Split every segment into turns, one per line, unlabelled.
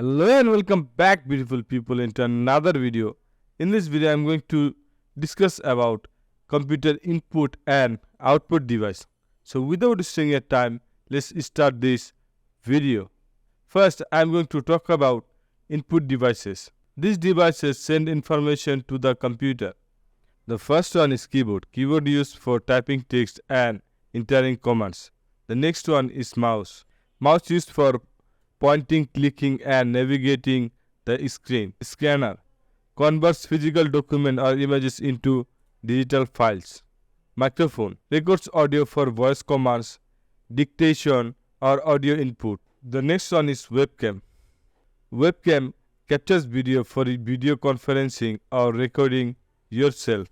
Hello and welcome back, beautiful people, into another video. In this video I'm going to discuss about computer input and output device. So without wasting your time, let's start this video. First I'm going to talk about input devices. These devices send information to the computer. The first one is keyboard. Keyboard used for typing text and entering commands. The next one is mouse. Mouse used for pointing, clicking and navigating the screen. Scanner converts physical document or images into digital files. Microphone records audio for voice commands, dictation or audio input. The next one is webcam. Webcam captures video for video conferencing or recording yourself.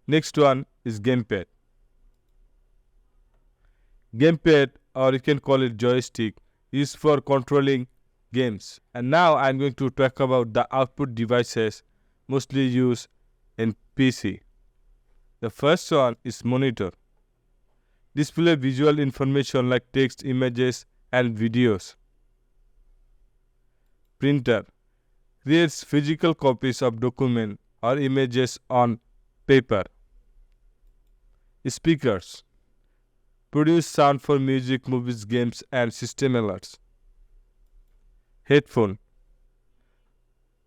Next one is gamepad. Gamepad, or you can call it joystick, is for controlling games. And now I'm going to talk about the output devices mostly used in PC. The first one is monitor. Display visual information like text, images and videos. Printer creates physical copies of document or images on paper. Speakers produce sound for music, movies, games and system alerts. Headphone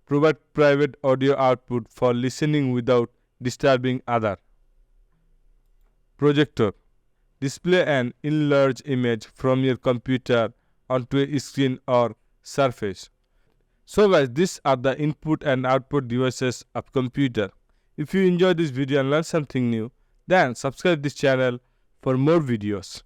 provide private audio output for listening without disturbing other. Projector display an enlarged image from your computer onto a screen or surface. So guys, these are the input and output devices of computer. If you enjoyed this video and learned something new, then subscribe this channel for more videos.